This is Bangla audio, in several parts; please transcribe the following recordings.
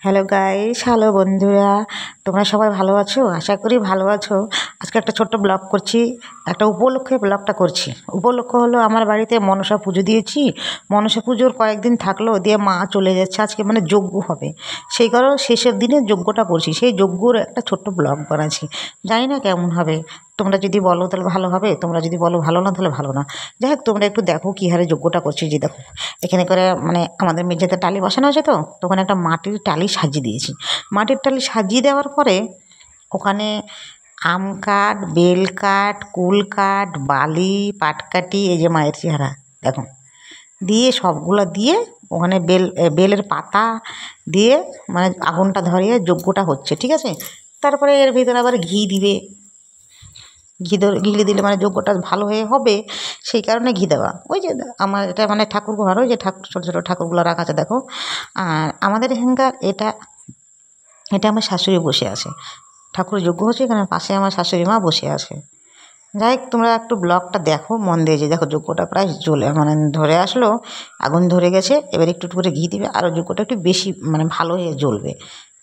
হ্যালো গাইস, হ্যালো বন্ধুরা, তোমরা সবাই ভালো আছো? আশা করি ভালো আছো। আজকে একটা ছোট্ট ব্লগ করছি, একটা উপলক্ষে ব্লগটা করছি। উপলক্ষ হলো আমার বাড়িতে মনসা পুজো দিয়েছি। মনসা পুজোর কয়েকদিন থাকলো, দিয়ে মা চলে যাচ্ছে, আজকে মানে যজ্ঞ হবে। সেই কারণে শেষের দিনে যজ্ঞটা করছি, সেই যজ্ঞর একটা ছোট্ট ব্লগ বানাচ্ছি। জানি না কেমন হবে, তোমরা যদি বলো তাহলে ভালো হবে, তোমরা যদি বলো ভালো না তাহলে ভালো না। যাই হোক, তোমরা একটু দেখো কী হারে যজ্ঞটা করছি। যে দেখো এখানে করে মানে আমাদের মেঝেতে টালি বসানো আছে, তো তখন একটা মাটির টালি সাজিয়ে দিয়েছি। মাটির টালি সাজিয়ে দেওয়ার পরে ওখানে আম কাঠ, বেল কাঠ, কুল কাঠ, বালি, পাটকাঠি, এই যে মায়ের চেহারা দেখো দিয়ে সবগুলো দিয়ে ওখানে বেলের পাতা দিয়ে মানে আগুনটা ধরিয়ে যজ্ঞটা হচ্ছে, ঠিক আছে। তারপরে এর ভিতরে আবার ঘি দিবে। ঘি দিলে মানে যজ্ঞটা ভালো হয়ে হবে, সেই কারণে ঘি দেওয়া। ওই যে আমার এটা মানে ঠাকুর ঘর, ওই যে ঠাকুর ছোটো ছোটো ঠাকুরগুলো রাখা আছে দেখো। আর আমাদের এখানকার এটা এটা আমার শাশুড়ি বসে আছে, ঠাকুর যজ্ঞ হচ্ছে এখানে, পাশে আমার শাশুড়ি মা বসে আছে। যাই হোক, তোমরা একটু ব্লগটা দেখো মন দিয়ে। যে দেখো যজ্ঞটা প্রায় জ্বলে মানে ধরে আসলো, আগুন ধরে গেছে। এবার একটু একটু করে ঘি দিবে, আরও যজ্ঞটা একটু বেশি মানে ভালো হয়ে জ্বলবে,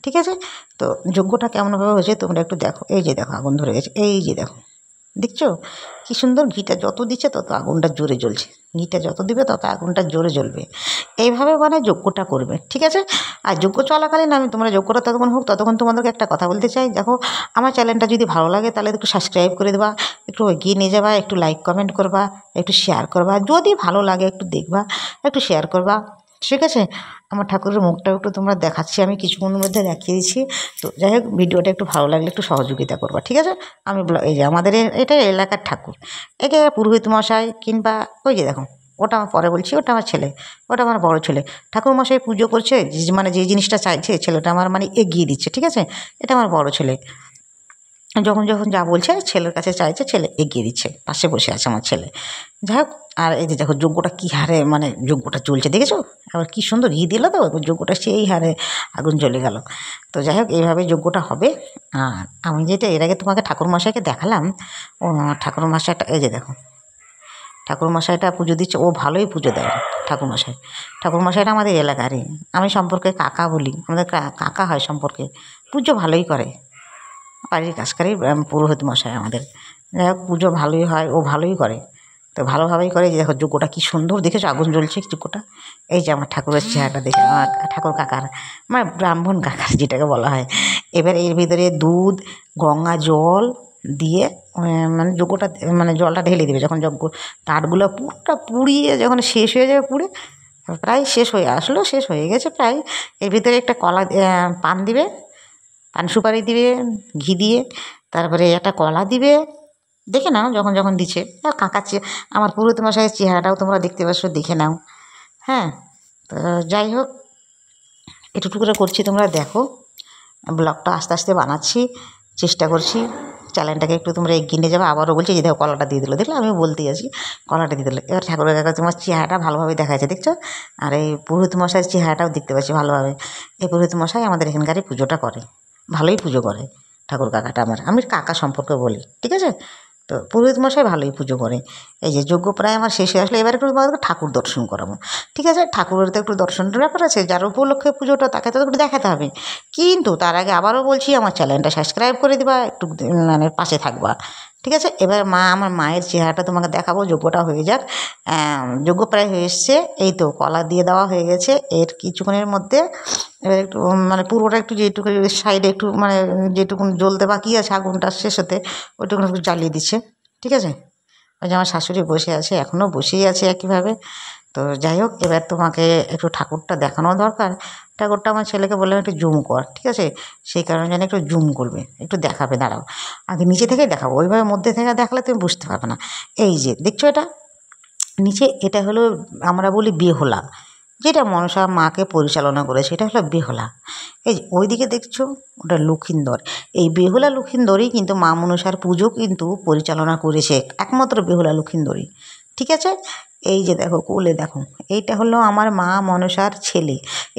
ঠিক আছে। তো যজ্ঞটা কেমনভাবে হয়েছে তোমরা একটু দেখো। এই যে দেখো আগুন ধরে গেছে, এই যে দেখো, দেখছো কি সুন্দর। ঘিটা যত দিচ্ছে তত আগুনটা জোরে জ্বলছে, ঘিটা যত দিবে তত আগুনটা জোরে জ্বলবে। এইভাবে মানে যজ্ঞটা করবে, ঠিক আছে। আর যজ্ঞ চলাকালীন আমি তোমরা যজ্ঞটা ততক্ষণ হোক, ততক্ষণ তোমাদেরকে একটা কথা বলতে চাই। দেখো আমার চ্যানেলটা যদি ভালো লাগে তাহলে একটু সাবস্ক্রাইব করে দেবা, একটু এগিয়ে নিয়ে যাবা, একটু লাইক কমেন্ট করবা, একটু শেয়ার করবা, যদি ভালো লাগে একটু দেখবা, একটু শেয়ার করবা, ঠিক আছে। আমার ঠাকুরের মুখটা একটু তোমরা দেখাচ্ছি, আমি কিছুক্ষণের মধ্যে দেখিয়ে দিচ্ছি। তো যাই হোক, ভিডিওটা একটু ভালো লাগলে একটু সহযোগিতা করবা, ঠিক আছে। আমি এই যে আমাদের এটা এলাকার ঠাকুর, একে পুরোহিত মশাই কিংবা ওই যে দেখো, ওটা আমার পরে বলছি, ওটা আমার ছেলে, ওটা আমার বড় ছেলে। ঠাকুর মশাই পুজো করছে, মানে যে জিনিসটা চাইছে ছেলেটা আমার মানে এগিয়ে দিচ্ছে, ঠিক আছে। এটা আমার বড় ছেলে, যখন যখন যা বলছে ছেলের কাছে চাইছে, ছেলে এগিয়ে দিচ্ছে, পাশে বসে আছে আমার ছেলে। যাই হোক, আর এই যে দেখো যজ্ঞটা কী হারে মানে যজ্ঞটা চলছে দেখেছো, আবার কী সুন্দর ঘি দিল, তো যজ্ঞটা সেই হারে আগুন জ্বলে গেল। তো যাই হোক, এইভাবে যজ্ঞটা হবে। আর আমি যেটা এর আগে তোমাকে ঠাকুরমশাইকে দেখালাম, ও ঠাকুরমশাইটা এই যে দেখো, ঠাকুরমশাইটা পুজো দিচ্ছে, ও ভালোই পুজো দেয় ঠাকুরমশাই। ঠাকুরমশাইটা আমাদের এলাকারই, আমি সম্পর্কে কাকা বলি, আমাদের কাকা হয় সম্পর্কে। পুজো ভালোই করে, বাড়ির কাছকারই পুরোহিত মশাই আমাদের। যাই হোক, পুজো ভালোই হয়, ও ভালোই করে, তো ভালোভাবেই করে। যে দেখো যজ্ঞটা কী সুন্দর দেখেছো, আগুন জ্বলছে যজ্ঞটা। এই যে আমার ঠাকুরের চেহারাটা দেখে, আমার ঠাকুর কাকার মানে ব্রাহ্মণ কাকার যেটাকে বলা হয়। এবার এর ভিতরে দুধ, গঙ্গা জল দিয়ে মানে যজ্ঞটা মানে জলটা ঢেলে দেবে। যখন যজ্ঞ কাঠগুলো পুরোটা পুড়িয়ে যখন শেষ হয়ে যাবে, পুড়ে প্রায় শেষ হয়ে আসলো, শেষ হয়ে গেছে প্রায়। এর ভিতরে একটা কলা পান দিবে, পান সুপারি দিবে ঘি দিয়ে, তারপরে একটা কলা দিবে। দেখে নাও যখন যখন দিচ্ছে। কাকার আমার পুরোহিত মশাইয়ের চেহারাটাও তোমরা দেখতে পাচ্ছ, দেখে নাও। হ্যাঁ, তো যাই হোক, একটু করে করছি, তোমরা দেখো। ব্লগটা আস্তে আস্তে বানাচ্ছি, চেষ্টা করছি। চ্যানেলটাকে একটু তোমরা এগিয়ে নিয়ে যাবে। আবারও বলছি, যে দেখো কলাটা দিয়ে দিলো, দেখলে আমি বলতেই আছি, কলাটা দিয়ে দিলো। এবার ঠাকুরের কাছে তোমার চেহারাটা ভালোভাবে দেখা যাচ্ছে, দেখছো। আর এই পুরোহিত মশাইয়ের চেহারাটাও দেখতে পাচ্ছি ভালোভাবে। এই পুরোহিত মশাই আমাদের এখানকারই পুজোটা করে, ভালোই পুজো করে ঠাকুর কাকাটা আমার, আমি কাকা সম্পর্কে বলি, ঠিক আছে। তো পুরোহিত মশাই ভালোই পুজো করে। এই যে যজ্ঞ প্রায় আমার শেষ হয়ে আসলে, এবার একটু তোমাদেরকে ঠাকুর দর্শন করাবো, ঠিক আছে। ঠাকুরের তো একটু দর্শনের ব্যাপার আছে, যার উপলক্ষে পুজোটা তাকে তো একটু দেখাতে হবে। কিন্তু তার আগে আবারও বলছি, আমার চ্যানেলটা সাবস্ক্রাইব করে দিবা, একটু মানে পাশে থাকবা, ঠিক আছে। এবার আমার মায়ের চেহারাটা তোমাকে দেখাবো, যজ্ঞটা হয়ে যাক। যজ্ঞ প্রায় হয়ে এসছে, এই তো কলা দিয়ে দেওয়া হয়ে গেছে। এর কিছুক্ষণের মধ্যে এবার একটু মানে পুরোটা একটু যেটুকু সাইডে একটু মানে যেটুকু জ্বলতে বাকি আছে আগুনটা শেষ হতে, ওইটুকু একটু জ্বালিয়ে দিচ্ছে, ঠিক আছে। ওই যে আমার শাশুড়ি বসে আছে, এখনও বসেই আছে একইভাবে। তো যাই হোক, এবার তোমাকে একটু ঠাকুরটা দেখানো দরকার। ঠাকুরটা আমার ছেলেকে বললাম একটু জুম কর, ঠিক আছে। সেই কারণে যেন একটু জুম করবে, একটু দেখাবে, দাঁড়াও আগে নিচে থেকেই দেখাবো, ওইভাবে মধ্যে থেকে দেখালে তুমি বুঝতে পারবে না। এই যে দেখছো এটা নিচে, এটা হলো আমরা বলি বেহুলা, যেটা মনসা মাকে পরিচালনা করেছে, এটা হলো বেহুলা। এই যে ওইদিকে দেখছো, ওটা লক্ষিন্দর। এই বেহুলা লক্ষিন্দরই কিন্তু মা মনসার পুজো কিন্তু পরিচালনা করেছে, একমাত্র বেহুলা লক্ষিন্দরই, ঠিক আছে। এই যে দেখো কোলে দেখো, এইটা হলো আমার মা মনসার ছেলে,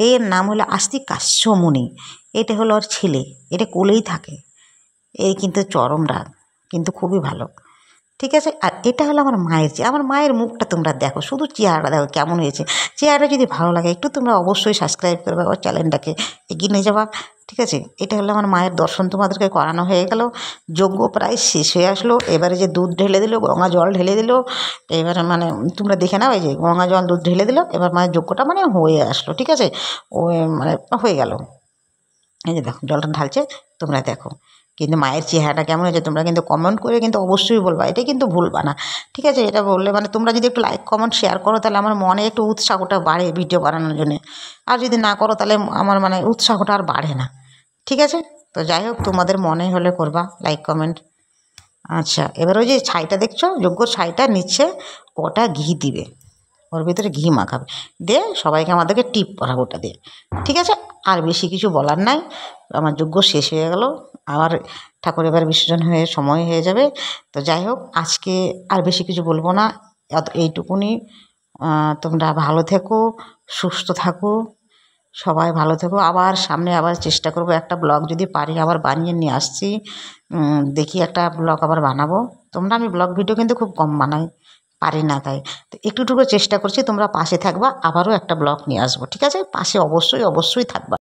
এর নাম হলো আস্তিক কাশ্যমণি। এটা হলো ওর ছেলে, এটা কোলেই থাকে। এই কিন্তু চরম রাগ, কিন্তু খুবই ভালো। ঠিক আছে। আর এটা হলো আমার মায়ের চেহারা, আমার মায়ের মুখটা তোমরা দেখো, শুধু চেহারাটা দেখো কেমন হয়েছে। চেহারাটা যদি ভালো লাগে একটু তোমরা অবশ্যই সাবস্ক্রাইব করবে, আমার চ্যানেলটাকে এগিয়ে নিয়ে যাবা। ঠিক আছে, এটা হলো আমার মায়ের দর্শন তোমাদেরকে করানো হয়ে গেল। যজ্ঞ প্রায় শেষ হয়ে আসলো, এবারে যে দুধ ঢেলে দিল, গঙ্গা জল ঢেলে দিল, এবারে মানে তোমরা দেখে নাও, এই যে গঙ্গা জল দুধ ঢেলে দিল, এবার মায়ের যজ্ঞটা মানে হয়ে আসলো। ঠিক আছে, ও মানে হয়ে গেল। এই যে দেখো জলটা ঢালছে, তোমরা দেখো। কিন্তু মায়ের চেহারাটা কেমন হয়েছে তোমরা কিন্তু কমেন্ট করে কিন্তু অবশ্যই বলবা, এটা কিন্তু ভুলবা না। ঠিক আছে, এটা বললে মানে তোমরা যদি একটু লাইক কমেন্ট শেয়ার করো তাহলে আমার মনে একটু উৎসাহটা বাড়ে ভিডিও বানানোর জন্য। আর যদি না করো তাহলে আমার মানে উৎসাহটা আর বাড়ে না। ঠিক আছে, তো যাই হোক তোমাদের মনে হলে করবা লাইক কমেন্ট। আচ্ছা, এবার ওই যে ছাইটা দেখছো, যজ্ঞর ছাইটা নিচ্ছে, ওটা ঘি দিবে, ওর ভিতরে ঘি মাখাবে, দিয়ে সবাইকে আমাদেরকে টিপ পরাবো ওটা দিয়ে। ঠিক আছে, আর বেশি কিছু বলার নাই। আমার যজ্ঞ শেষ হয়ে গেল, আবার ঠাকুর এবার বিসর্জন হয়ে সময় হয়ে যাবে। তো যাই হোক, আজকে আর বেশি কিছু বলবো না, এইটুকুনি। তোমরা ভালো থেকো, সুস্থ থাকো, সবাই ভালো থেকো। আবার সামনে আবার চেষ্টা করব, একটা ব্লগ যদি পারি আবার বানিয়ে নিয়ে আসছি। দেখি একটা ব্লগ আবার বানাবো। তোমরা, আমি ব্লগ ভিডিও কিন্তু খুব কম বানাই, পারি না, তাই তো একটুটুকু চেষ্টা করছি। তোমরা পাশে থাকবা, আবারও একটা ব্লগ নিয়ে আসবো। ঠিক আছে, পাশে অবশ্যই অবশ্যই থাকবা।